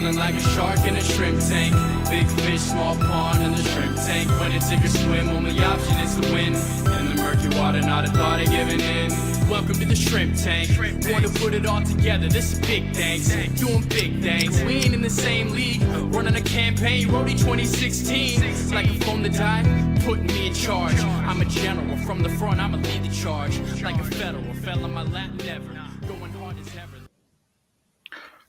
Feeling like a shark in a shrimp tank. Big fish, small pond in the shrimp tank. When to take a swim, only option is to win. In the murky water, not a thought of giving in. Welcome to the shrimp tank. Want to put it all together, this is big thanks. Doing big things, we ain't in the same league. Running a campaign, Roadie 2016. Like a phone to die, putting me in charge. I'm a general, from the front I'ma lead the charge. Like a federal, fell on my lap never. Going hard as ever.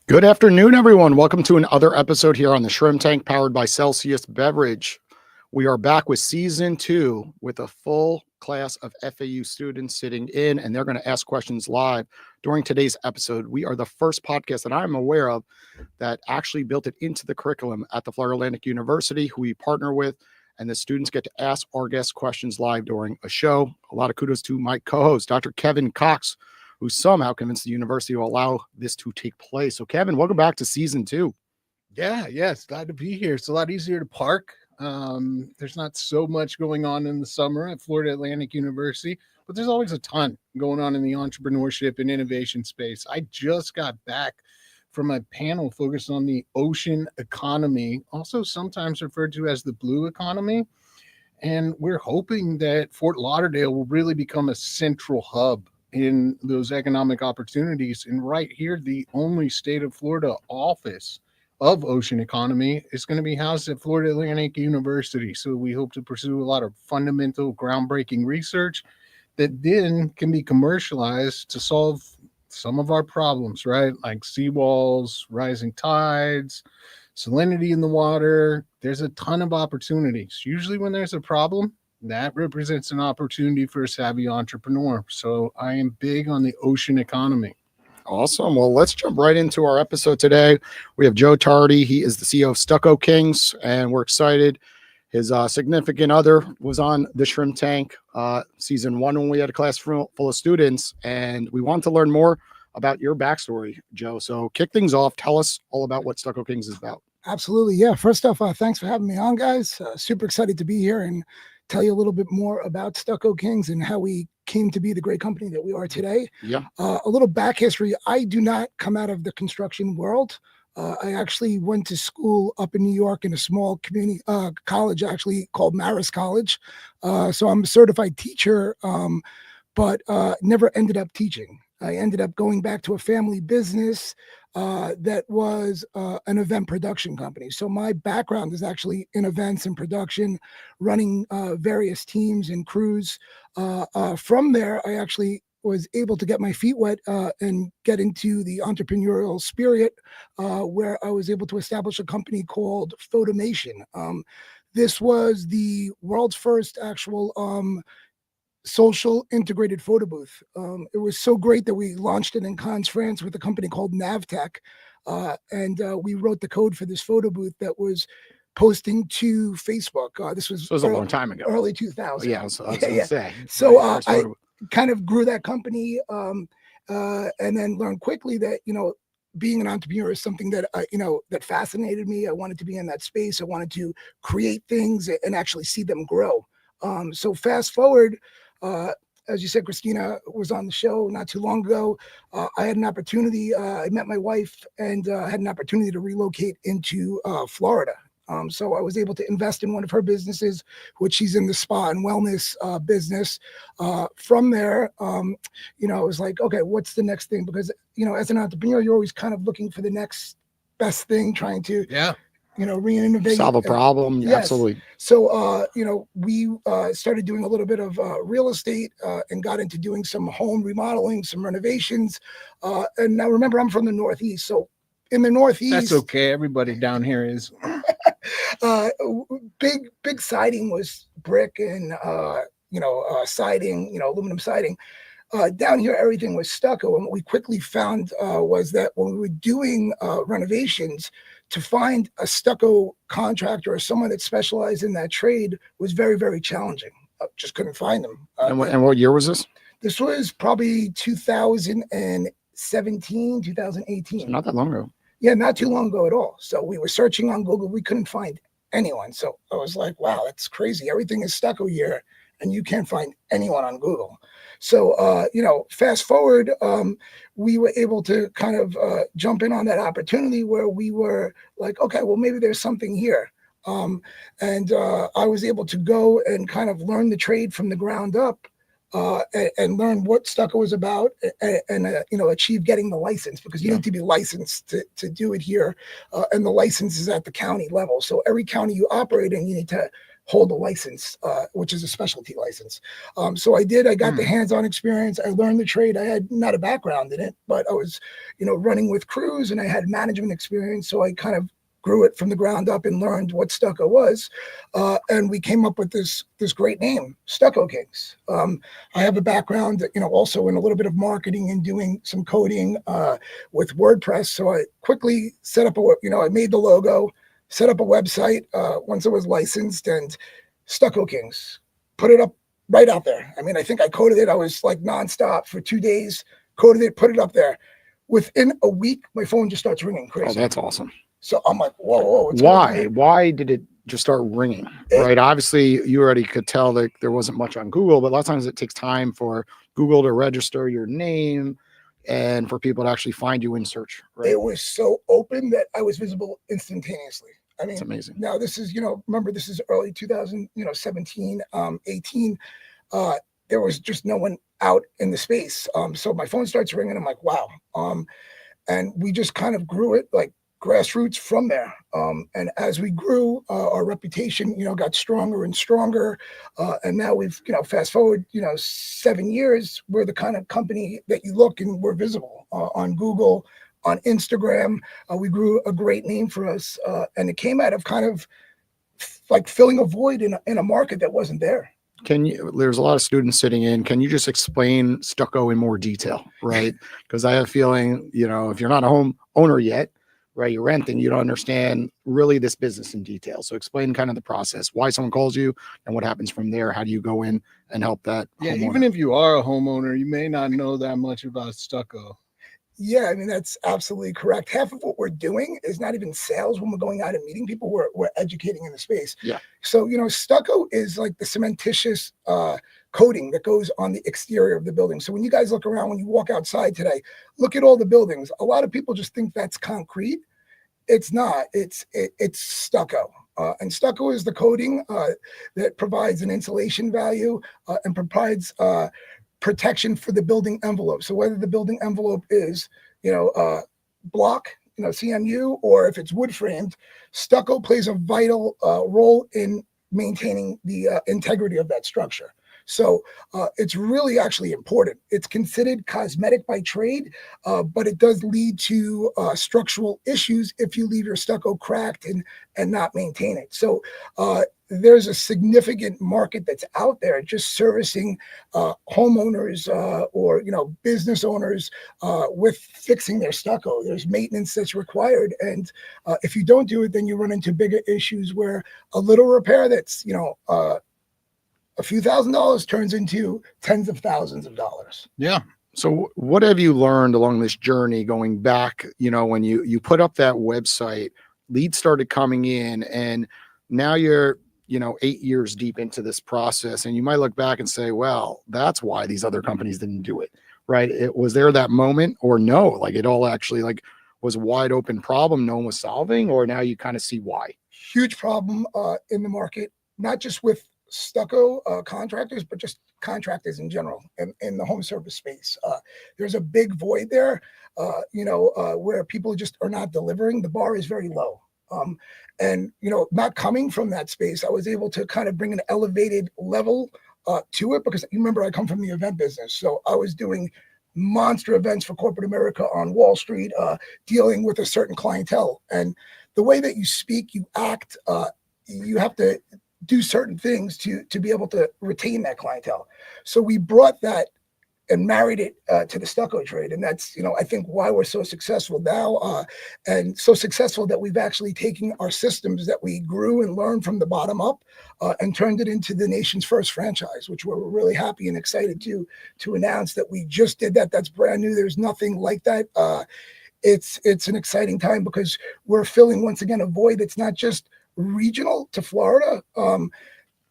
Good afternoon, everyone. Welcome to another episode here on the Shrimp Tank, powered by Celsius Beverage. We are back with season 2 with a full class of FAU students sitting in, and they're going to ask questions live during today's episode. We are the first podcast that I'm aware of that actually built it into the curriculum at the Florida Atlantic University, who we partner with, and the students get to ask our guests questions live during a show. A lot of kudos to my co-host, Dr. Kevin Cox, who somehow convinced the university to allow this to take place. So, Kevin, welcome back to season 2. Yes, glad to be here. It's a lot easier to park. There's not so much going on in the summer at Florida Atlantic University, but there's always a ton going on in the entrepreneurship and innovation space. I just got back from a panel focused on the ocean economy, also sometimes referred to as the blue economy. And we're hoping that Fort Lauderdale will really become a central hub in those economic opportunities. And right here, the only state of Florida office of ocean economy is going to be housed at Florida Atlantic University. So we hope to pursue a lot of fundamental, groundbreaking research that then can be commercialized to solve some of our problems, right? Like seawalls, rising tides, salinity in the water. There's a ton of opportunities. Usually when there's a problem, that represents an opportunity for a savvy entrepreneur. So I am big on the ocean economy. Awesome. Well, let's jump right into our episode today. We have Joe Tardi. He is the CEO of Stucco Kings, and we're excited. His significant other was on the Shrimp Tank season 1 when we had a class full of students, and we want to learn more about your backstory, Joe. So kick things off. Tell us all about what Stucco Kings is about. Absolutely. Yeah. First off, thanks for having me on, guys. Super excited to be here and tell you a little bit more about Stucco Kings and how we came to be the great company that we are today. Yeah. A little back history. I do not come out of the construction world. I actually went to school up in New York in a small community college, actually called Marist College. So I'm a certified teacher, but never ended up teaching. I ended up going back to a family business that was an event production company. So my background is actually in events and production, running various teams and crews. From there, I actually was able to get my feet wet and get into the entrepreneurial spirit, where I was able to establish a company called Photomation. This was the world's first actual social integrated photo booth. It was so great that we launched it in Cannes, France with a company called Navtech. And we wrote the code for this photo booth that was posting to Facebook. This was, So it was a long time ago. Early 2000. Yeah, I was going to say. So I kind of grew that company and then learned quickly that, being an entrepreneur is something that, that fascinated me. I wanted to be in that space. I wanted to create things and actually see them grow. So fast forward, as you said, Christina was on the show not too long ago. I had an opportunity. I met my wife and had an opportunity to relocate into Florida. So I was able to invest in one of her businesses, which she's in the spa and wellness business. From there, I was like, okay, what's the next thing? Because, as an entrepreneur, you're always kind of looking for the next best thing, trying to, reinnovate. Solve a problem. Yes. Absolutely. So, we started doing a little bit of real estate and got into doing some home remodeling, some renovations. And now remember, I'm from the Northeast. So in the Northeast. That's okay. Everybody down here is. Big siding was brick and, siding, aluminum siding. Down here, everything was stucco. And what we quickly found was that when we were doing renovations, to find a stucco contractor or someone that specialized in that trade was very, very challenging. Just couldn't find them. And what year was this? This was probably 2017, 2018. So not that long ago. Yeah, not too long ago at all. So we were searching on Google. We couldn't find anyone. So I was like, wow, that's crazy. Everything is stucco here. and you can't find anyone on Google. So, fast forward, we were able to kind of jump in on that opportunity where we were like, okay, well, maybe there's something here. And I was able to go and kind of learn the trade from the ground up, and learn what stucco was about, and achieve getting the license, because you need to be licensed to do it here. And the license is at the county level. So every county you operate in, you need to hold a license, which is a specialty license. So I got the hands-on experience. I learned the trade. I had not a background in it, but I was, running with crews, and I had management experience. So I kind of grew it from the ground up and learned what stucco was. And we came up with this great name, Stucco Kings. I have a background, also in a little bit of marketing and doing some coding with WordPress. So I quickly set up I made the logo, set up a website once it was licensed, and Stucco Kings, put it up right out there. I mean, I think I coded it. I was like nonstop for 2 days, coded it, put it up there. Within a week, my phone just starts ringing crazy. Oh, that's awesome. So I'm like, whoa. Why did it just start ringing? Right. Obviously, you already could tell that there wasn't much on Google, but a lot of times it takes time for Google to register your name and for people to actually find you in search. Right? It was so open that I was visible instantaneously. I mean, it's amazing. Now this is, remember, this is early 2017, 18. There was just no one out in the space. So my phone starts ringing. I'm like, wow. And we just kind of grew it like grassroots from there. And as we grew, our reputation, got stronger and stronger. And now we've, fast forward, 7 years, we're the kind of company that you look and we're visible on Google, on Instagram. We grew a great name for us. And it came out of kind of like filling a void in a market that wasn't there. There's a lot of students sitting in. Can you just explain stucco in more detail? Right. Because I have a feeling, if you're not a home owner yet, right, you're renting, you don't understand really this business in detail. So explain kind of the process, why someone calls you and what happens from there. How do you go in and help that homeowner? Even if you are a homeowner, you may not know that much about stucco. Yeah, I mean, that's absolutely correct. Half of what we're doing is not even sales. When we're going out and meeting people, we're educating in the space. Yeah. So, stucco is like the cementitious coating that goes on the exterior of the building. So when you guys look around, when you walk outside today, look at all the buildings. A lot of people just think that's concrete. It's not. It's stucco. And stucco is the coating that provides an insulation value and provides protection for the building envelope. So whether the building envelope is, block, CMU, or if it's wood framed, stucco plays a vital role in maintaining the integrity of that structure. So it's really actually important. It's considered cosmetic by trade, but it does lead to structural issues if you leave your stucco cracked and not maintain it. So there's a significant market that's out there just servicing homeowners or business owners with fixing their stucco. There's maintenance that's required, and if you don't do it, then you run into bigger issues where a little repair that's a few $1,000s turns into tens of thousands of dollars. Yeah. So what have you learned along this journey going back, when you put up that website, leads started coming in, and now you're, 8 years deep into this process, and you might look back and say, well, that's why these other companies didn't do it, right? Was there that moment, or no, like it all actually was a wide open problem no one was solving, or now you kind of see why? Huge problem in the market, not just with stucco contractors, but just contractors in general in the home service space. There's a big void there, where people just are not delivering. The bar is very low. And, not coming from that space, I was able to kind of bring an elevated level to it, because you remember I come from the event business. So I was doing monster events for corporate America on Wall Street, dealing with a certain clientele. And the way that you speak, you act, you have to do certain things to be able to retain that clientele. So we brought that and married it to the stucco trade. And that's, I think why we're so successful now, and so successful that we've actually taken our systems that we grew and learned from the bottom up and turned it into the nation's first franchise, which we're really happy and excited to announce that we just did that. That's brand new. There's nothing like that. It's an exciting time because we're filling, once again, a void that's not just regional to Florida.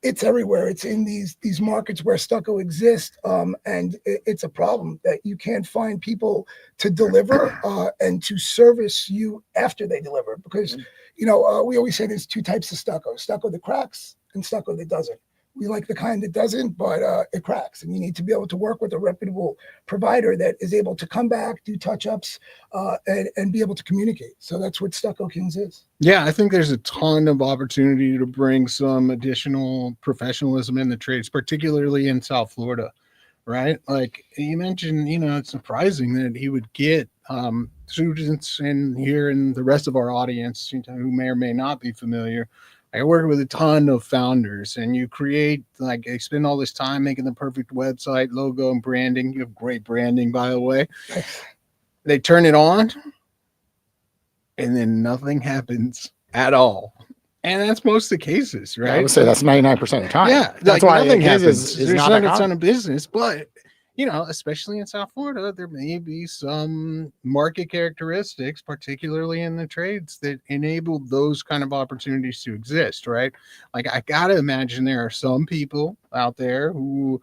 it's everywhere. It's in these markets where stucco exists, and it's a problem that you can't find people to deliver and to service you after they deliver. Because we always say there's two types of stucco that cracks and stucco that doesn't. We like the kind that doesn't, but it cracks, and you need to be able to work with a reputable provider that is able to come back, do touch-ups, and be able to communicate. So that's what Stucco Kings is. Yeah, I think there's a ton of opportunity to bring some additional professionalism in the trades, particularly in South Florida, right? Like you mentioned, it's surprising that he would get students in here and the rest of our audience who may or may not be familiar. I work with a ton of founders, and you create, like, I spend all this time making the perfect website, logo, and branding. You have great branding, by the way. They turn it on, and then nothing happens at all. And that's most of the cases, right? Yeah, I would say that's 99% of the time. Yeah, that's why nothing happens. There's not a ton of business, but especially in South Florida, there may be some market characteristics, particularly in the trades, that enable those kind of opportunities to exist, right? Like, I gotta imagine there are some people out there who,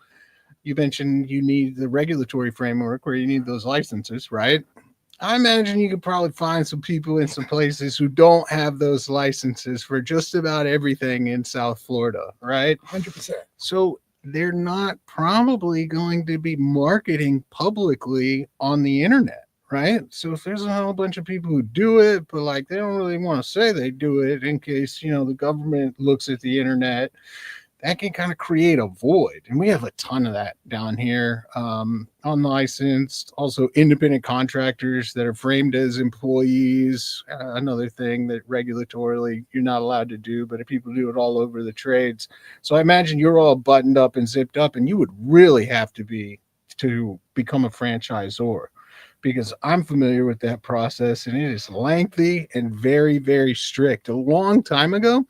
you mentioned you need the regulatory framework where you need those licenses, right? I imagine you could probably find some people in some places who don't have those licenses for just about everything in South Florida, right? 100%. So they're not probably going to be marketing publicly on the internet, right? So if there's a whole bunch of people who do it, but like they don't really want to say they do it in case, the government looks at the internet, that can kind of create a void. And we have a ton of that down here, unlicensed, also independent contractors that are framed as employees. Another thing that regulatorily you're not allowed to do, but if people do it all over the trades. So I imagine you're all buttoned up and zipped up, and you would really have to become a franchisor, because I'm familiar with that process, and it is lengthy and very, very strict. A long time ago,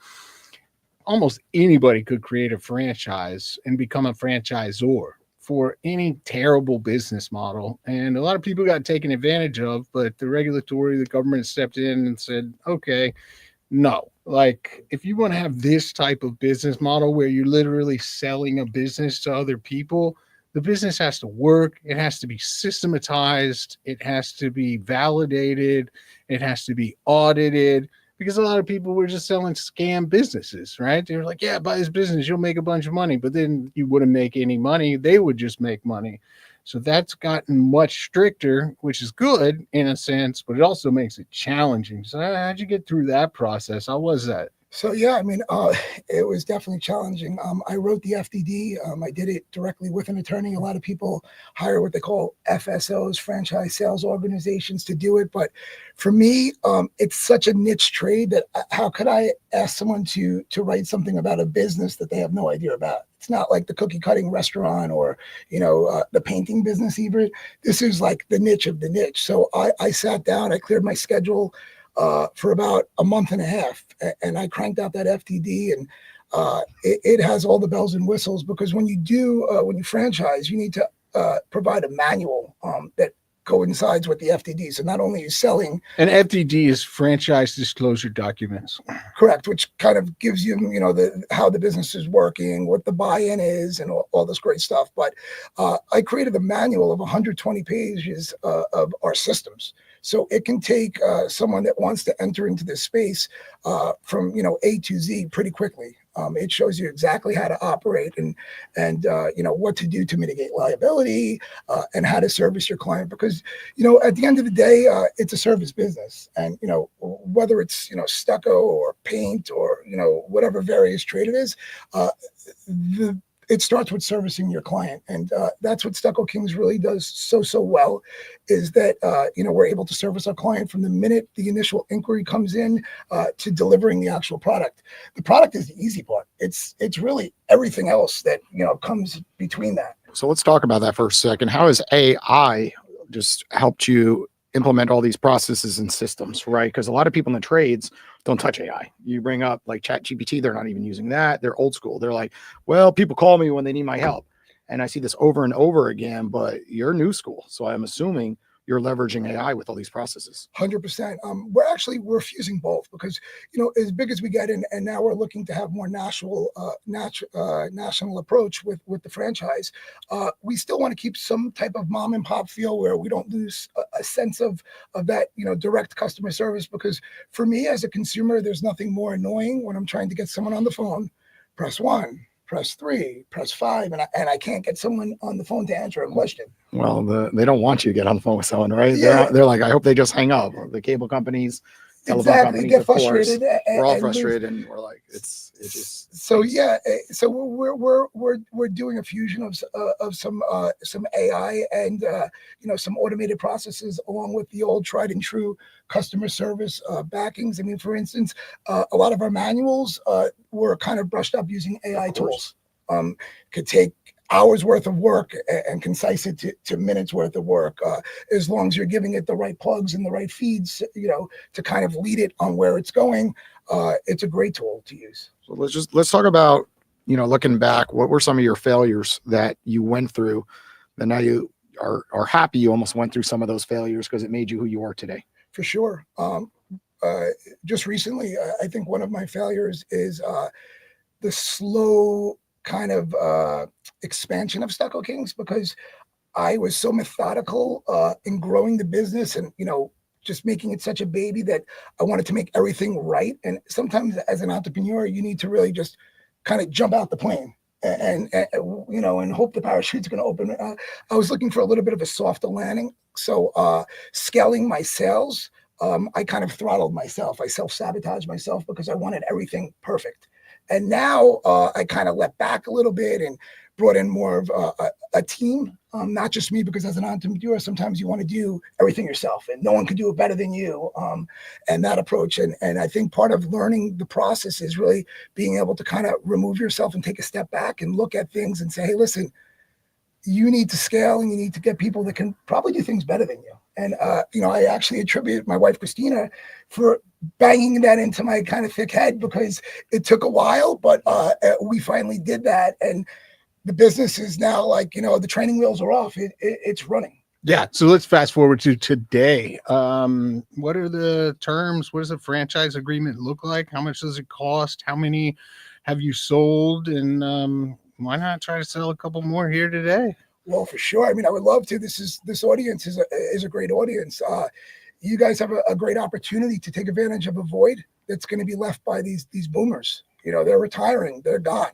almost anybody could create a franchise and become a franchisor for any terrible business model. And a lot of people got taken advantage of, but the government stepped in and said, okay, no. Like, if you want to have this type of business model where you're literally selling a business to other people, the business has to work. It has to be systematized. It has to be validated. It has to be audited. Because a lot of people were just selling scam businesses, right? They were like, yeah, buy this business, you'll make a bunch of money. But then you wouldn't make any money. They would just make money. So that's gotten much stricter, which is good in a sense, but it also makes it challenging. So how'd you get through that process? How was that? So, yeah, I mean, it was definitely challenging. I wrote the FDD. I did it directly with an attorney. A lot of people hire what they call FSOs, franchise sales organizations, to do it. But for me, it's such a niche trade that how could I ask someone to write something about a business that they have no idea about? It's not like the cookie cutting restaurant or, the painting business even. This is like the niche of the niche. So I sat down, I cleared my schedule for about a month and a half, and I cranked out that FTD, and it has all the bells and whistles, because when you franchise, you need to provide a manual that coincides with the FTD. So not only are you selling, and FTD is franchise disclosure documents, correct, which kind of gives you, how the business is working, what the buy-in is, and all this great stuff. But I created a manual of 120 pages of our systems. So it can take someone that wants to enter into this space from A to Z pretty quickly. It shows you exactly how to operate and what to do to mitigate liability and how to service your client. Because at the end of the day, it's a service business, and whether it's stucco or paint or whatever various trade it is, it starts with servicing your client. And that's what Stucco Kings really does so well, is that, we're able to service our client from the minute the initial inquiry comes in to delivering the actual product. The product is the easy part. It's really everything else that, comes between that. So let's talk about that for a second. How has AI just helped you implement all these processes and systems, right? Because a lot of people in the trades don't touch AI. You bring up like ChatGPT, they're not even using that. They're old school. They're like, well, people call me when they need my help. And I see this over and over again, but you're new school. So I'm assuming you're leveraging AI with all these processes. 100%. We're fusing both because, as big as we get in, and now we're looking to have more national approach with the franchise. We still want to keep some type of mom and pop feel where we don't lose a sense of that, direct customer service. Because for me as a consumer, there's nothing more annoying when I'm trying to get someone on the phone. Press 1, press 3, press 5, and I can't get someone on the phone to answer a question. Well, they don't want you to get on the phone with someone, right? Yeah. They're like, I hope they just hang up. The cable companies, telephone Exactly, companies, get of course. frustrated. We're all frustrated, and we're like, it's just. So yeah, so we're doing a fusion of some AI and some automated processes along with the old tried and true customer service backings. I mean, for instance, a lot of our manuals were kind of brushed up using AI tools. Could take hours worth of work and concise it to minutes worth of work, as long as you're giving it the right plugs and the right feeds, to kind of lead it on where it's going. It's a great tool to use. So let's talk about, looking back, what were some of your failures that you went through that now you are happy you almost went through some of those failures because it made you who you are today? For sure. Just recently, I think one of my failures is the slow kind of expansion of Stucco Kings, because I was so methodical in growing the business and, just making it such a baby that I wanted to make everything right. And sometimes as an entrepreneur, you need to really just kind of jump out the plane and hope the parachute's going to open. I was looking for a little bit of a softer landing. So scaling my sales, I kind of throttled myself. I self-sabotaged myself because I wanted everything perfect. And now I kind of let back a little bit and brought in more of a team, not just me, because as an entrepreneur, sometimes you want to do everything yourself and no one can do it better than you. And that approach. And I think part of learning the process is really being able to kind of remove yourself and take a step back and look at things and say, hey, listen, you need to scale and you need to get people that can probably do things better than you. And, I actually attribute my wife, Christina, for banging that into my kind of thick head, because it took a while, but we finally did that. And the business is now like, the training wheels are off. It's running. Yeah. So let's fast forward to today. What are the terms? What does a franchise agreement look like? How much does it cost? How many have you sold? And why not try to sell a couple more here today? Well, for sure. I mean, I would love to. This audience is a great audience. You guys have a great opportunity to take advantage of a void that's going to be left by these boomers. They're retiring, they're gone,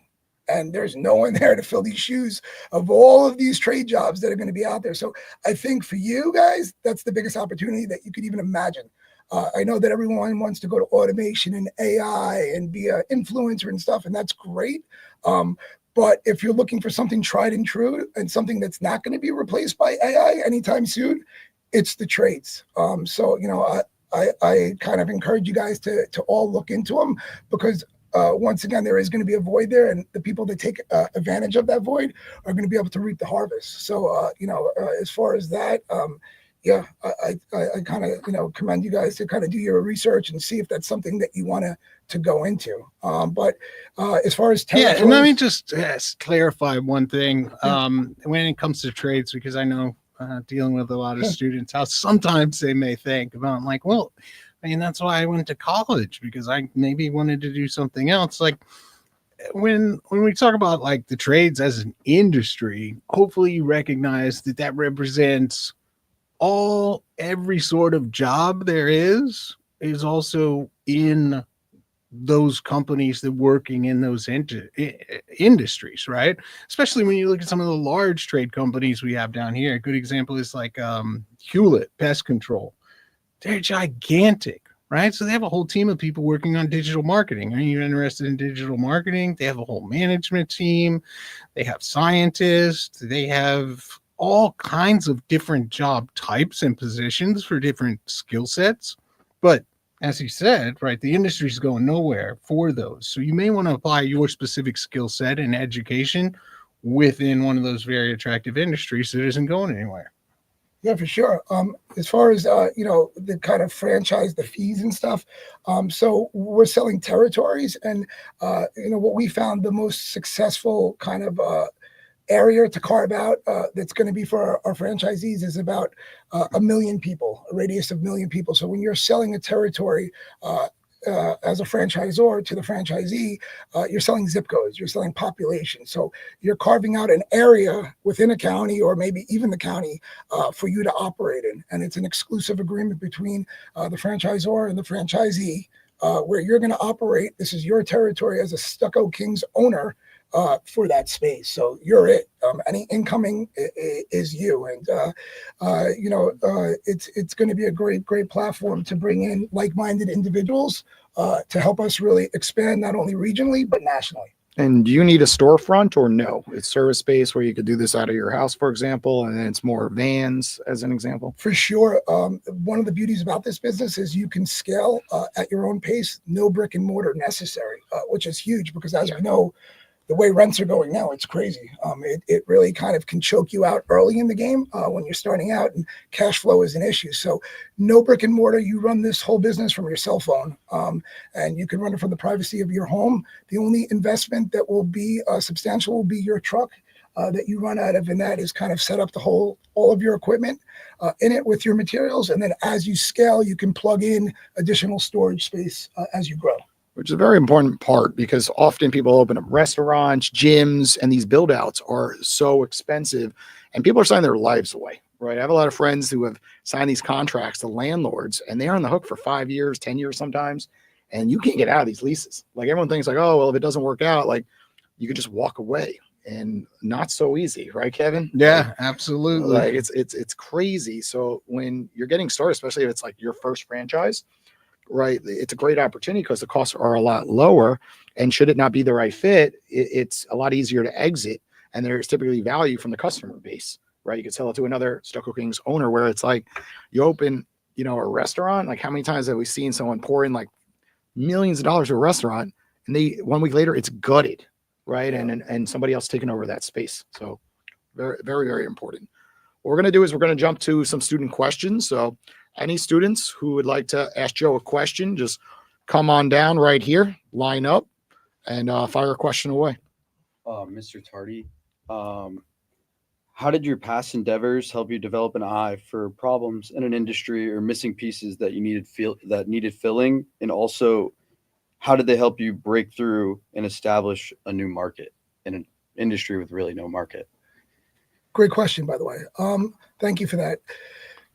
and there's no one there to fill these shoes of all of these trade jobs that are going to be out there. So I think for you guys, that's the biggest opportunity that you could even imagine. I know that everyone wants to go to automation and AI and be an influencer and stuff, and that's great. But if you're looking for something tried and true and something that's not going to be replaced by AI anytime soon, it's the trades. So I kind of encourage you guys to all look into them, because once again, there is going to be a void there, and the people that take advantage of that void are going to be able to reap the harvest. So as far as that, I kind of commend you guys to kind of do your research and see if that's something that you want to go into. But as far as and let me just clarify one thing when it comes to trades, because I know dealing with a lot of students, how sometimes they may think about, like, well, I mean, that's why I went to college, because I maybe wanted to do something else. Like when we talk about like the trades as an industry, hopefully you recognize that represents every sort of job there is also in those companies that working in those industries, right? Especially when you look at some of the large trade companies we have down here. A good example is like Hewlett Pest Control. They're gigantic, right? So they have a whole team of people working on digital marketing. Are you interested in digital marketing? They have a whole management team. They have scientists. They have all kinds of different job types and positions for different skill sets. But as he said, right, the industry is going nowhere for those. So you may want to apply your specific skill set and education within one of those very attractive industries that isn't going anywhere. Yeah, for sure. As far as, the kind of franchise, the fees and stuff. So we're selling territories, and, what we found the most successful kind of area to carve out that's going to be for our franchisees is about 1 million people, a radius of 1 million people. So when you're selling a territory as a franchisor to the franchisee, you're selling zip codes, you're selling population. So you're carving out an area within a county or maybe even the county for you to operate in. And it's an exclusive agreement between the franchisor and the franchisee where you're going to operate. This is your territory as a Stucco Kings owner for that space. So you're it. Any incoming is you. And, it's going to be a great platform to bring in like-minded individuals to help us really expand not only regionally, but nationally. And do you need a storefront or no? It's service space where you could do this out of your house, for example, and then it's more vans as an example? For sure. One of the beauties about this business is you can scale at your own pace, no brick and mortar necessary, which is huge because as we know, the way rents are going now, it's crazy. It really kind of can choke you out early in the game when you're starting out and cash flow is an issue. So no brick and mortar, you run this whole business from your cell phone and you can run it from the privacy of your home. The only investment that will be substantial will be your truck that you run out of, and that is kind of set up all of your equipment in it with your materials. And then as you scale, you can plug in additional storage space as you grow. Which is a very important part because often people open up restaurants, gyms, and these build outs are so expensive and people are signing their lives away, right? I have a lot of friends who have signed these contracts to landlords and they're on the hook for 5 years, 10 years sometimes, and you can't get out of these leases. Like everyone thinks like, oh, well, if it doesn't work out, like you could just walk away, and not so easy, right, Kevin? Yeah, absolutely. Like it's crazy. So when you're getting started, especially if it's like your first franchise, right, it's a great opportunity because the costs are a lot lower, and should it not be the right fit, it's a lot easier to exit, and there's typically value from the customer base, right? You could sell it to another Stucco Kings owner where it's like you open, a restaurant. Like how many times have we seen someone pour in like millions of dollars to a restaurant and 1 week later it's gutted, right? And somebody else taking over that space. So very, very, very important. What we're going to do is we're going to jump to some student questions. So any students who would like to ask Joe a question, just come on down right here, line up, and fire a question away. Mr. Tardi, how did your past endeavors help you develop an eye for problems in an industry or missing pieces that you needed filling? And also, how did they help you break through and establish a new market in an industry with really no market? Great question, by the way. Thank you for that.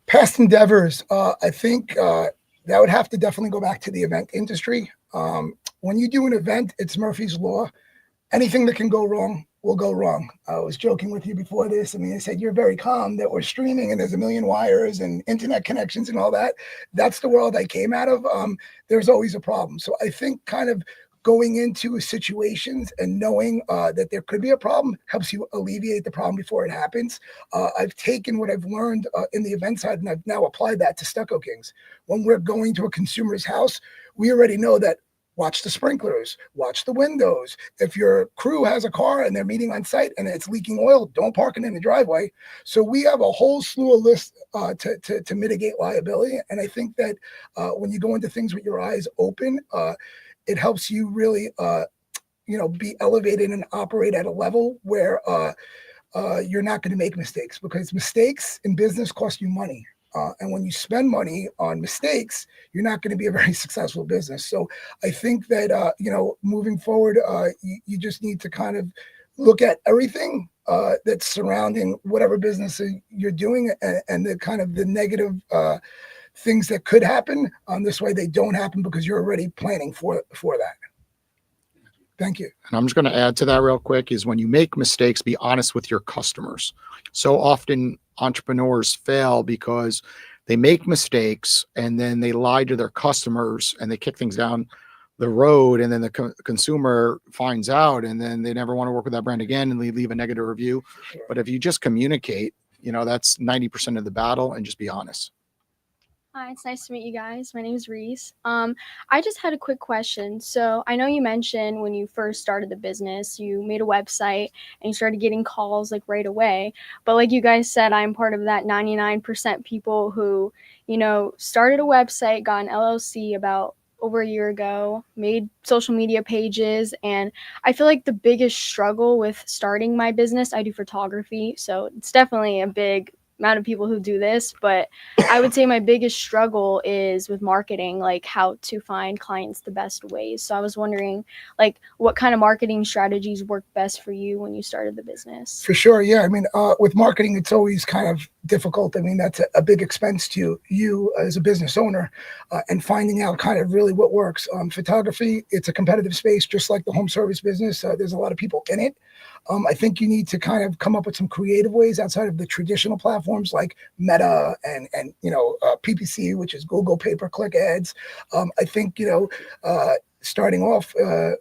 Past endeavors, I think that would have to definitely go back to the event industry. When you do an event, it's Murphy's Law. Anything that can go wrong will go wrong. I was joking with you before this. I mean, I said, you're very calm that we're streaming and there's a million wires and internet connections and all that. That's the world I came out of. There's always a problem. So I think kind of going into situations and knowing that there could be a problem helps you alleviate the problem before it happens. I've taken what I've learned in the event side and I've now applied that to Stucco Kings. When we're going to a consumer's house, we already know that watch the sprinklers, watch the windows. If your crew has a car and they're meeting on site and it's leaking oil, don't park it in the driveway. So we have a whole slew of lists to mitigate liability. And I think that when you go into things with your eyes open, it helps you really, be elevated and operate at a level where you're not going to make mistakes, because mistakes in business cost you money. And when you spend money on mistakes, you're not going to be a very successful business. So I think that, moving forward, you just need to kind of look at everything that's surrounding whatever business you're doing and the kind of the negative things that could happen. This way they don't happen because you're already planning for that. Thank you. And I'm just going to add to that real quick is when you make mistakes, be honest with your customers. So often entrepreneurs fail because they make mistakes and then they lie to their customers and they kick things down the road, and then the consumer finds out and then they never want to work with that brand again and they leave a negative review. Sure. But if you just communicate, that's 90% of the battle, and just be honest. Hi, it's nice to meet you guys. My name is Reese. I just had a quick question. So I know you mentioned when you first started the business, you made a website and you started getting calls like right away. But like you guys said, I'm part of that 99% people who, started a website, got an LLC about over a year ago, made social media pages, and I feel like the biggest struggle with starting my business, I do photography, so it's definitely a big amount of people who do this, but I would say my biggest struggle is with marketing, like how to find clients the best ways. So I was wondering, like, what kind of marketing strategies work best for you when you started the business? For sure, yeah. I mean, with marketing, it's always kind of difficult. I mean, that's a big expense to you as a business owner, and finding out kind of really what works. Photography, it's a competitive space, just like the home service business. There's a lot of people in it. I think you need to kind of come up with some creative ways outside of the traditional platforms like Meta and PPC, which is Google pay-per-click ads. I think, starting off,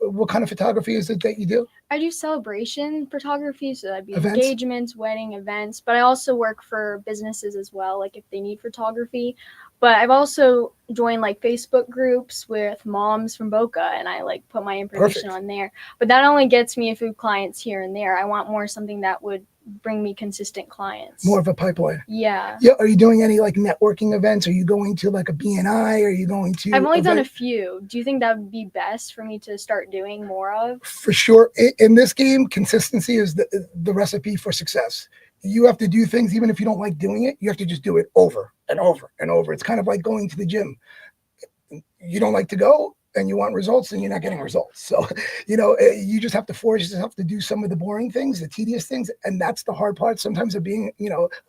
what kind of photography is it that you do? I do celebration photography, so that'd be Events? engagements, wedding events, but I also work for businesses as well, like if they need photography. But I've also joined like Facebook groups with moms from Boca, and I like put my information Perfect. on there. But that only gets me a few clients here and there. I want more something that would bring me consistent clients. More of a pipeline. Yeah. Yeah. Are you doing any like networking events? Are you going to like a BNI? Are you going to? I've only done a few. Do you think that would be best for me to start doing more of? For sure. In this game, consistency is the recipe for success. You have to do things, even if you don't like doing it, you have to just do it over and over and over. It's kind of like going to the gym. You don't like to go and you want results and you're not getting results. So, you just have to force yourself to do some of the boring things, the tedious things. And that's the hard part. Sometimes of being,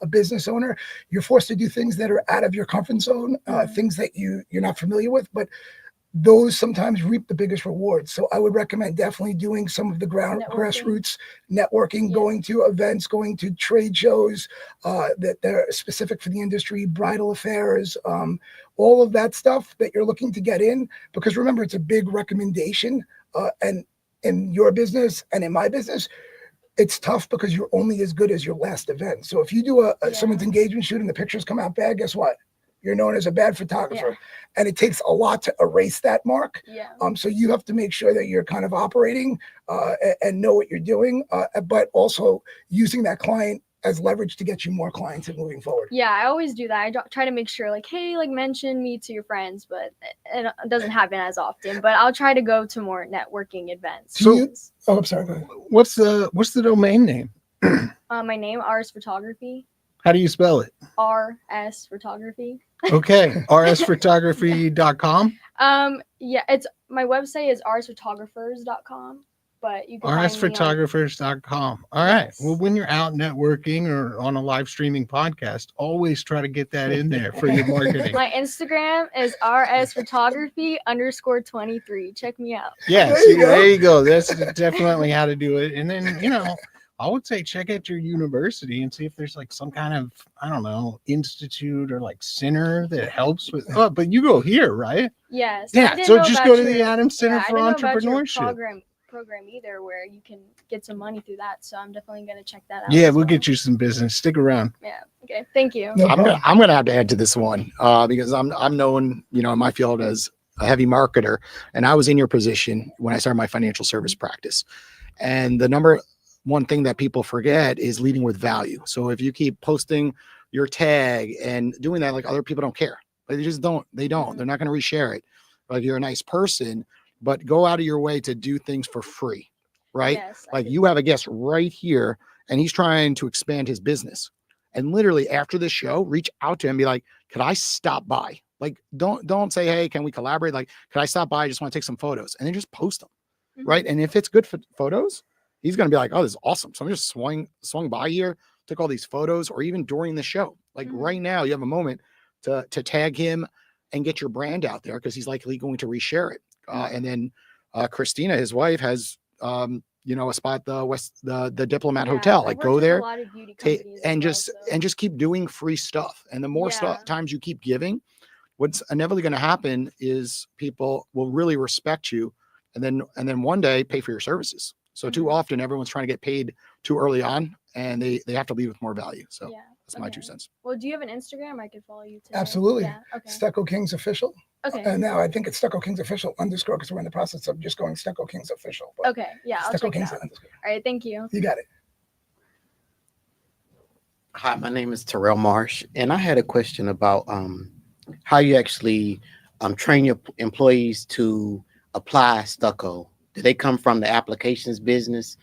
a business owner, you're forced to do things that are out of your comfort zone, things that you're not familiar with, but those sometimes reap the biggest rewards. So I would recommend definitely doing some of the grassroots networking, going to events, going to trade shows that they're specific for the industry, bridal affairs, all of that stuff that you're looking to get in. Because remember, it's a big recommendation. And in your business and in my business, it's tough because you're only as good as your last event. So if you do someone's engagement shoot and the pictures come out bad, guess what? You're known as a bad photographer, and it takes a lot to erase that mark. So you have to make sure that you're kind of operating and know what you're doing, but also using that client as leverage to get you more clients and moving forward. Yeah, I always do that. I try to make sure, like, hey, like, mention me to your friends, but it doesn't happen as often. But I'll try to go to more networking events. I'm sorry. Go ahead. What's the domain name? My name, Marist Photography. How do you spell it? RS Photography. Okay, rsphotography.com. Yeah, it's my website is rsphotographers.com, but you can rsphotographers.com. All right. Well, when you're out networking or on a live streaming podcast, always try to get that in there for your marketing. My Instagram is rsphotography_23. Check me out. Yes, there you go. That's definitely how to do it. And then, I would say check out your university and see if there's like some kind of, I don't know, institute or like center that helps with. Oh, but you go here, right? Yes. Yeah. So just go to the Adams Center for Entrepreneurship. Program either, where you can get some money through that. So I'm definitely going to check that out. Yeah, we'll get you some business. Stick around. Yeah. Okay. Thank you. I'm gonna have to add to this one because I'm known, in my field as a heavy marketer, and I was in your position when I started my financial service practice. And the number one thing that people forget is leading with value. So if you keep posting your tag and doing that, like, other people don't care. They just don't. They're not going to reshare it. Like, you're a nice person, but go out of your way to do things for free, right? Yes, like, you have a guest right here and he's trying to expand his business. And literally after this show, reach out to him and be like, could I stop by? Like, don't say, hey, can we collaborate? Like, could I stop by? I just want to take some photos, and then just post them. Right. And if it's good photos, he's going to be like, oh, this is awesome. So I'm just swung by here, took all these photos, or even during the show. Like right now, you have a moment to tag him and get your brand out there, because he's likely going to reshare it. And then Christina, his wife, has, a spot, the Diplomat Hotel. Like, go there and just keep doing free stuff. And the more times you keep giving, what's inevitably going to happen is people will really respect you, and then one day pay for your services. So too often everyone's trying to get paid too early on, and they have to leave with more value. So that's my 2 cents. Well, do you have an Instagram? I could follow you too. Absolutely. Yeah. Okay. Stucco Kings Official. Okay. And now I think it's Stucco Kings Official _ because we're in the process of just going Stucco Kings Official. But okay. Yeah. I'll Stucco check Kings it out. _ All right. Thank you. You got it. Hi, my name is Terrell Marsh, and I had a question about how you actually train your employees to apply stucco? Do they come from the applications business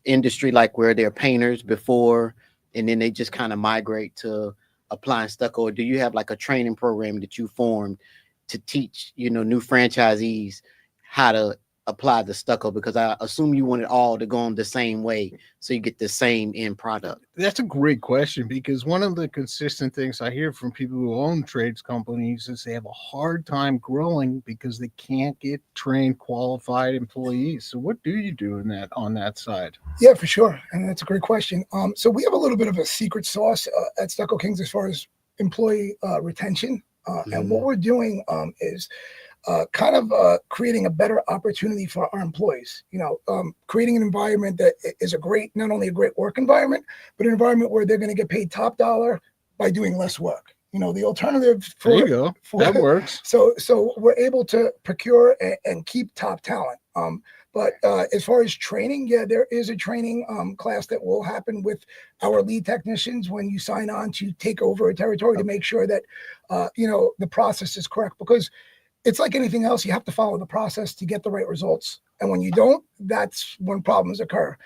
industry, like where they're painters before, and then they just kind of migrate to applying stucco? Or do you have like a training program that you formed to teach, new franchisees how to apply the stucco? Because I assume you want it all to go on the same way so you get the same end product. That's a great question, because one of the consistent things I hear from people who own trades companies is they have a hard time growing because they can't get trained, qualified employees. So what do you do on that side? Yeah, for sure. And that's a great question. So we have a little bit of a secret sauce at Stucco Kings as far as employee retention. And what we're doing is creating a better opportunity for our employees, creating an environment that is not only a great work environment, but an environment where they're going to get paid top dollar by doing less work. The alternative for, there you go. That works. So we're able to procure and keep top talent. But as far as training, yeah, there is a training class that will happen with our lead technicians when you sign on to take over a territory to make sure that, the process is correct, because it's like anything else. You have to follow the process to get the right results. And when you don't, that's when problems occur.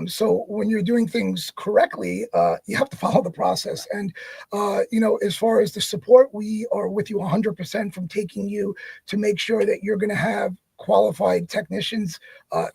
So when you're doing things correctly, you have to follow the process. And, as far as the support, we are with you 100% from taking you to make sure that you're going to have qualified technicians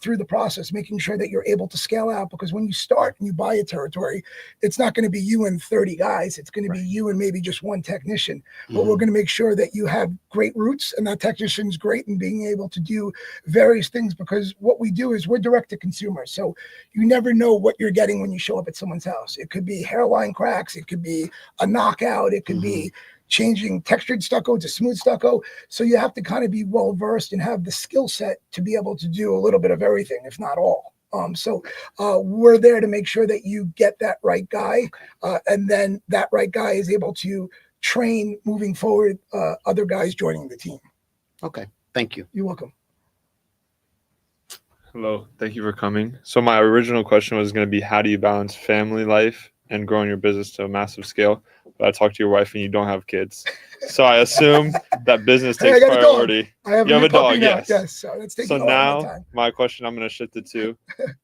through the process, making sure that you're able to scale out. Because when you start and you buy a territory, it's not going to be you and 30 guys. It's going to be you and maybe just one technician. But we're going to make sure that you have great roots and that technician's great in being able to do various things, because what we do is we're direct to consumer. So you never know what you're getting when you show up at someone's house. It could be hairline cracks. It could be a knockout. It could be changing textured stucco to smooth stucco. So you have to kind of be well versed and have the skill set to be able to do a little bit of everything, if not all. So we're there to make sure that you get that right guy, and then that right guy is able to train moving forward other guys joining the team. Okay, thank you. You're welcome. Hello, thank you for coming. So my original question was going to be, how do you balance family life and growing your business to a massive scale? But I talked to your wife and you don't have kids. So I assume that business takes priority. I have you have a dog, now. yes. So that's taking So all now my time. my question, I'm going to shift it to,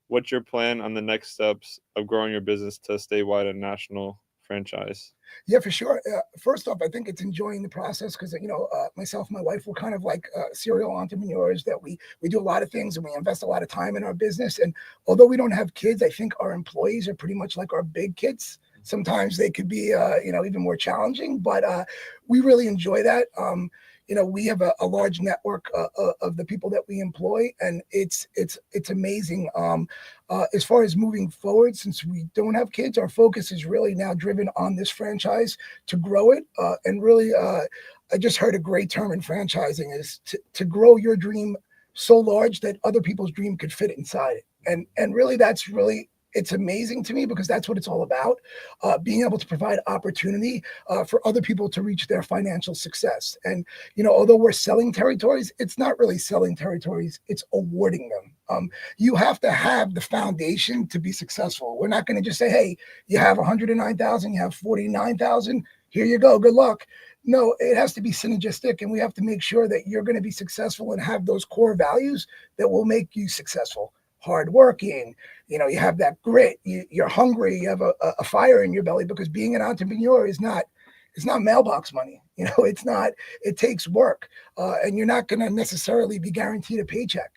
what's your plan on the next steps of growing your business to statewide and national franchise? Yeah, for sure. First off, I think it's enjoying the process, because, myself and my wife, we're kind of like serial entrepreneurs that we do a lot of things and we invest a lot of time in our business. And although we don't have kids, I think our employees are pretty much like our big kids. Sometimes they could be, even more challenging, but we really enjoy that. We have a large network of the people that we employ, and it's amazing. As far as moving forward, since we don't have kids, our focus is really now driven on this franchise to grow it. And really, I just heard a great term in franchising is to grow your dream so large that other people's dream could fit inside it. And really, it's amazing to me, because that's what it's all about, being able to provide opportunity for other people to reach their financial success. And, although we're selling territories, it's not really selling territories, it's awarding them. You have to have the foundation to be successful. We're not going to just say, hey, you have 109,000, you have 49,000, here you go, good luck. No, it has to be synergistic, and we have to make sure that you're going to be successful and have those core values that will make you successful. Hardworking, you have that grit, you're hungry, you have a fire in your belly, because being an entrepreneur is not mailbox money. It takes work, and you're not going to necessarily be guaranteed a paycheck.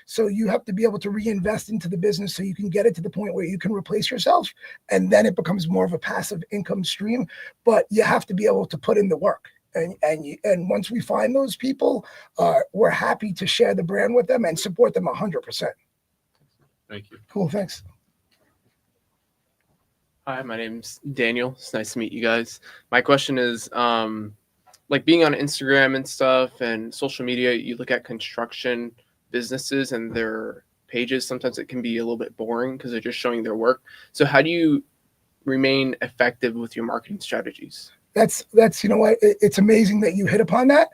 So you have to be able to reinvest into the business so you can get it to the point where you can replace yourself, and then it becomes more of a passive income stream. But you have to be able to put in the work. And once we find those people, we're happy to share the brand with them and support them 100%. Thank you. Cool, thanks. Hi, my name's Daniel. It's nice to meet you guys. My question is, like being on Instagram and stuff and social media, you look at construction businesses and their pages. Sometimes it can be a little bit boring because they're just showing their work. So how do you remain effective with your marketing strategies? That's it's amazing that you hit upon that,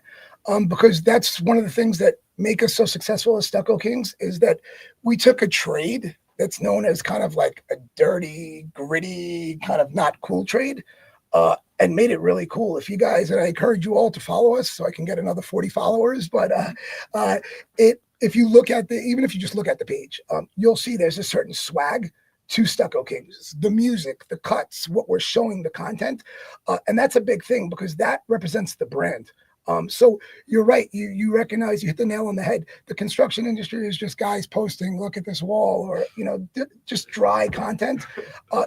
because that's one of the things that make us so successful as Stucco Kings, is that we took a trade that's known as kind of like a dirty, gritty, kind of not cool trade, and made it really cool. If you guys, and I encourage you all to follow us so I can get another 40 followers, but if you look at even if you just look at the page, you'll see there's a certain swag to Stucco Kings, the music, the cuts, what we're showing, the content. And that's a big thing because that represents the brand. So you're right. You recognize, you hit the nail on the head. The construction industry is just guys posting, look at this wall, or, just dry content.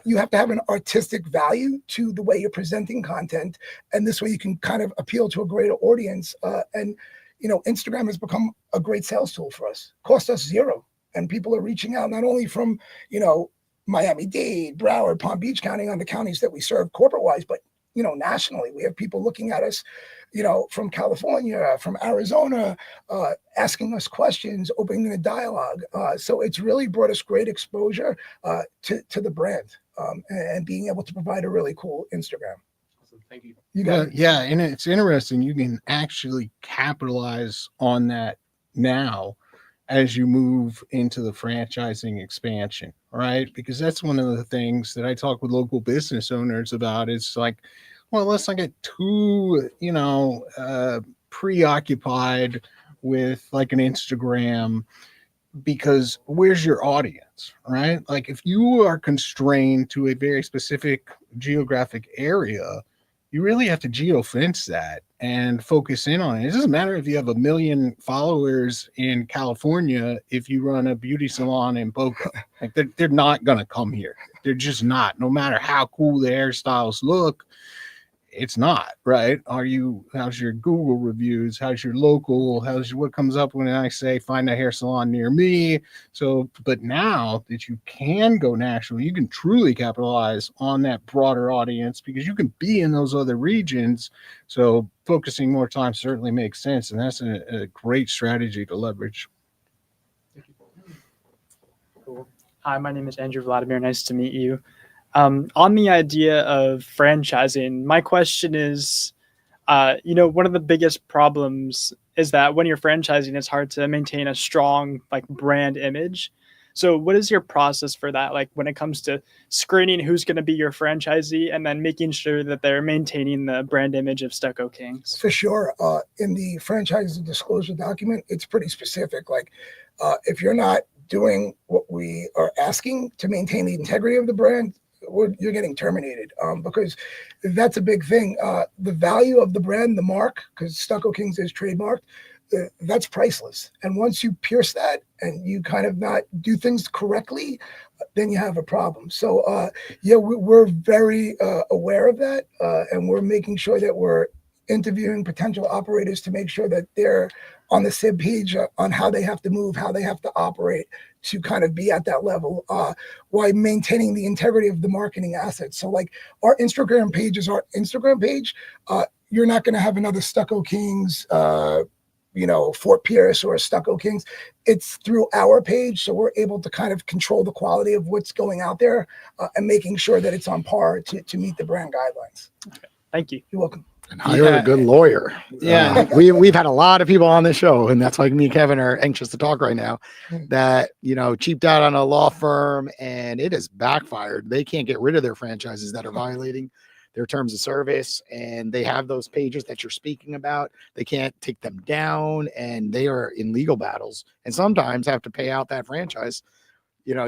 You have to have an artistic value to the way you're presenting content. And this way you can kind of appeal to a greater audience. And Instagram has become a great sales tool for us. Cost us zero. And people are reaching out not only from, Miami-Dade, Broward, Palm Beach County, on the counties that we serve corporate-wise, but nationally, we have people looking at us, from California, from Arizona, asking us questions, opening a dialogue. So it's really brought us great exposure to the brand and being able to provide a really cool Instagram. Awesome. Thank you. Yeah, and it's interesting. You can actually capitalize on that now as you move into the franchising expansion, right? Because that's one of the things that I talk with local business owners about. It's like, well, let's not get too, preoccupied with like an Instagram, because where's your audience, right? Like if you are constrained to a very specific geographic area, you really have to geofence that and focus in on it. It doesn't matter if you have 1 million followers in California if you run a beauty salon in Boca. Like they're not going to come here. They're just not. No matter how cool the hairstyles look, it's not, right? How's your Google reviews? How's your local? What comes up when I say find a hair salon near me? So, but now that you can go national, you can truly capitalize on that broader audience because you can be in those other regions. So focusing more time certainly makes sense. And that's a great strategy to leverage. Cool. Hi, my name is Andrew Vladimir. Nice to meet you. On the idea of franchising, my question is, one of the biggest problems is that when you're franchising, it's hard to maintain a strong brand image. So what is your process for that? Like when it comes to screening who's going to be your franchisee and then making sure that they're maintaining the brand image of Stucco Kings? For sure. In the franchise disclosure document, it's pretty specific. Like if you're not doing what we are asking to maintain the integrity of the brand, you're getting terminated because that's a big thing. The value of the brand, the mark, because Stucco Kings is trademarked, that's priceless. And once you pierce that and you kind of not do things correctly, then you have a problem. So we're very aware of that, and we're making sure that we're interviewing potential operators to make sure that they're on the same page on how they have to move, how they have to operate to kind of be at that level while maintaining the integrity of the marketing assets. So like our Instagram page is our Instagram page. You're not going to have another Stucco Kings, Fort Pierce or Stucco Kings. It's through our page. So we're able to kind of control the quality of what's going out there and making sure that it's on par to meet the brand guidelines. Okay. Thank you. You're welcome. And hire a good lawyer. Yeah. We've had a lot of people on the show, and that's why me and Kevin are anxious to talk right now, that, cheaped out on a law firm and it has backfired. They can't get rid of their franchises that are violating their terms of service, and they have those pages that you're speaking about. They can't take them down, and they are in legal battles, and sometimes have to pay out that franchise,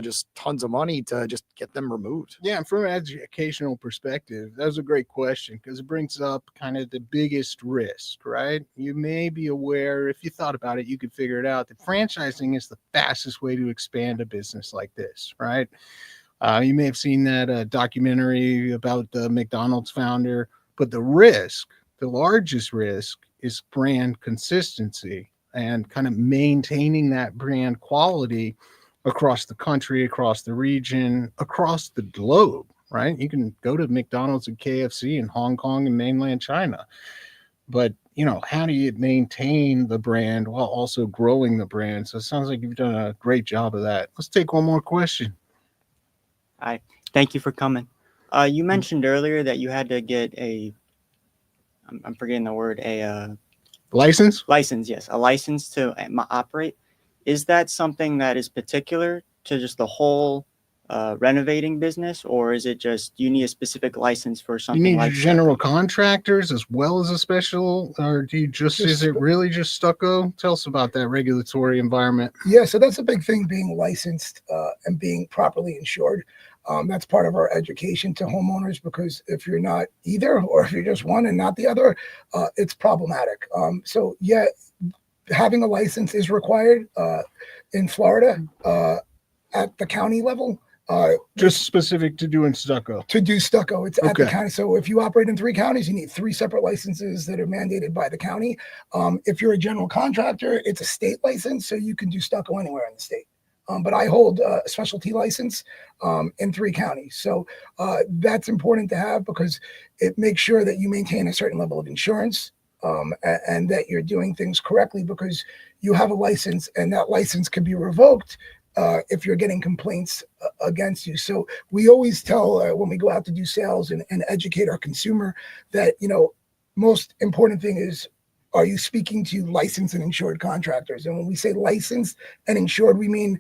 just tons of money to just get them removed. Yeah, and from an educational perspective, that was a great question because it brings up kind of the biggest risk, right? You may be aware, if you thought about it, you could figure it out, that franchising is the fastest way to expand a business like this, right? You may have seen that documentary about the McDonald's founder, but the largest risk is brand consistency and kind of maintaining that brand quality across the country, across the region, across the globe, right? You can go to McDonald's and KFC in Hong Kong and mainland China. But, how do you maintain the brand while also growing the brand? So it sounds like you've done a great job of that. Let's take one more question. Hi, thank you for coming. You mentioned earlier that you had to get I'm forgetting the word, License? License, yes, a license to operate. Is that something that is particular to just the whole renovating business, or is it just you need a specific license for You something need like general contractors as well as a special, or do you is it really just stucco? Tell us about that regulatory environment. Yeah, so that's a big thing, being licensed and being properly insured. That's part of our education to homeowners, because if you're not either, or if you're just one and not the other, it's problematic. So yeah, having a license is required in Florida at the county level. Just specific to doing stucco. To do stucco, it's at the Okay. county. So if you operate in 3 counties, you need 3 separate licenses that are mandated by the county. If you're a general contractor, it's a state license, so you can do stucco anywhere in the state. But I hold a specialty license in 3 counties. So that's important to have, because it makes sure that you maintain a certain level of insurance and that you're doing things correctly, because you have a license and that license can be revoked if you're getting complaints against you. So we always tell when we go out to do sales and educate our consumer that, most important thing is, are you speaking to licensed and insured contractors? And when we say licensed and insured, we mean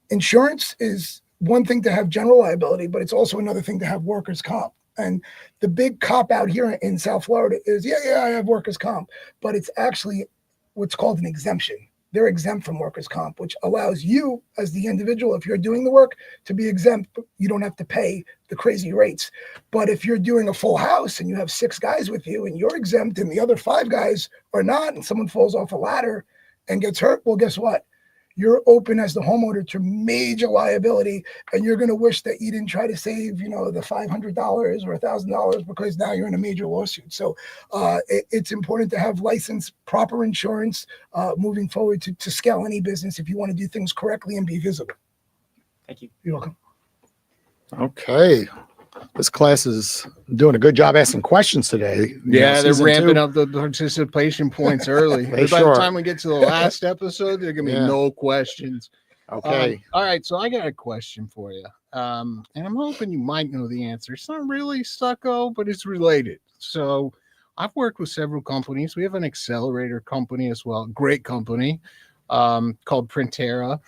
insurance is one thing to have general liability, but it's also another thing to have workers' comp. And the big cop out here in South Florida is, yeah, I have workers' comp, but it's actually what's called an exemption. They're exempt from workers' comp, which allows you as the individual, if you're doing the work, to be exempt. You don't have to pay the crazy rates. But if you're doing a full house and you have 6 guys with you and you're exempt and the other 5 guys are not, and someone falls off a ladder and gets hurt, well, guess what? You're open as the homeowner to major liability, and you're going to wish that you didn't try to save, the $500 or $1,000, because now you're in a major lawsuit. So it's important to have licensed, proper insurance moving forward to scale any business if you want to do things correctly and be visible. Thank you. You're welcome. Okay. This class is doing a good job asking questions today. Yeah, they're season ramping 2. up the participation points early. They By sure the are. time we get to the last episode, there are gonna be no questions. Okay. All right, so I got a question for you, and I'm hoping you might know the answer. It's not really stucco, but it's related. So I've worked with several companies. We have an accelerator company as well, great company called Printera,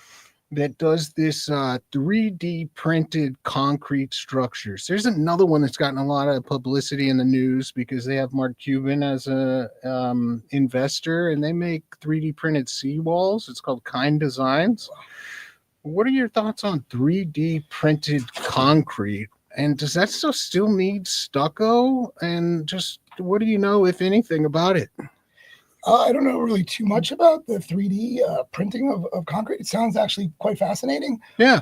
that does this 3D printed concrete structures. There's another one that's gotten a lot of publicity in the news because they have Mark Cuban as a investor, and they make 3D printed seawalls. It's called Kind Designs. What are your thoughts on 3D printed concrete? And does that stuff still need stucco? And just what do you know, if anything, about it? I don't know really too much about the 3D printing of concrete. It sounds actually quite fascinating. Yeah.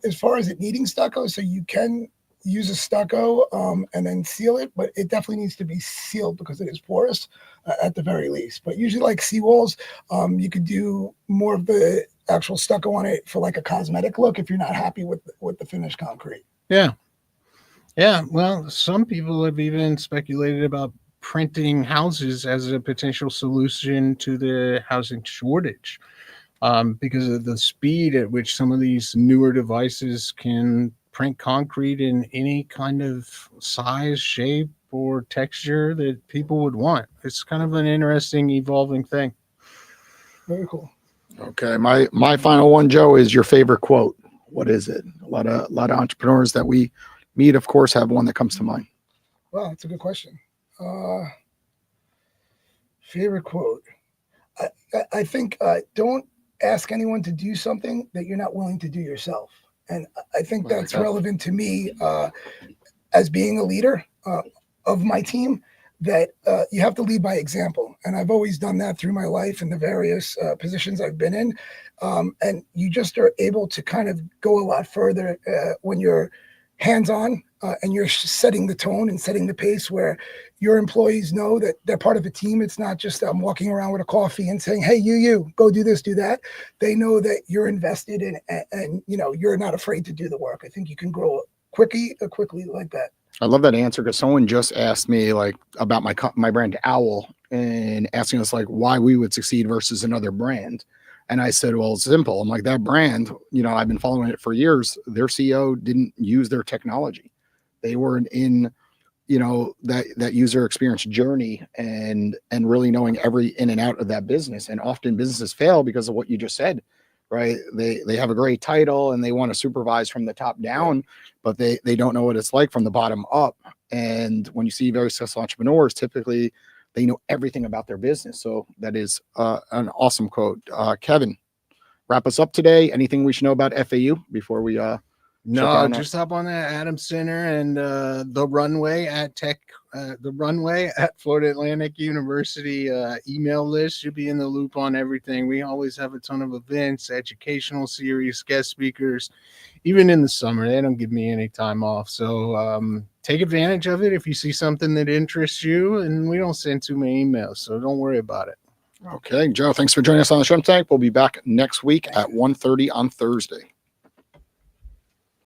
As far as it needing stucco, so you can use a stucco and then seal it, but it definitely needs to be sealed because it is porous at the very least. But usually, like seawalls, you could do more of the actual stucco on it for like a cosmetic look if you're not happy with the finished concrete. Yeah. Yeah. Well, some people have even speculated about printing houses as a potential solution to the housing shortage because of the speed at which some of these newer devices can print concrete in any kind of size, shape, or texture that people would want. It's kind of an interesting evolving thing. Very cool. Okay. My final one, Joe, is your favorite quote. What is it? A lot of entrepreneurs that we meet, of course, have one that comes to mind. Wow, that's a good question. Favorite quote. I think don't ask anyone to do something that you're not willing to do yourself. And I think that's relevant to me as being a leader of my team, that you have to lead by example. And I've always done that through my life and the various positions I've been in. And you just are able to kind of go a lot further when you're hands-on and you're setting the tone and setting the pace where your employees know that they're part of a team. It's not just walking around with a coffee and saying, hey, you go do this, do that. They know that you're invested in and you're not afraid to do the work. I think you can grow quickly like that. I love that answer because someone just asked me like about my brand Owl and asking us like why we would succeed versus another brand. And I said, well, it's simple. I'm like, that brand, I've been following it for years. Their CEO didn't use their technology. They weren't in, that user experience journey and really knowing every in and out of that business. And often businesses fail because of what you just said. right? They have a great title and they want to supervise from the top down, but they don't know what it's like from the bottom up. And when you see very successful entrepreneurs, typically they know everything about their business. So that is an awesome quote. Kevin, wrap us up today. Anything we should know about FAU before we No, just hop on that Adams Center and the runway at Florida Atlantic University email list. You'll be in the loop on everything. We always have a ton of events, educational series, guest speakers. Even in the summer, they don't give me any time off. So take advantage of it if you see something that interests you. And we don't send too many emails, so don't worry about it. Okay, Joe, thanks for joining us on the Shrimp Tank. We'll be back next week at 1:30 on Thursday.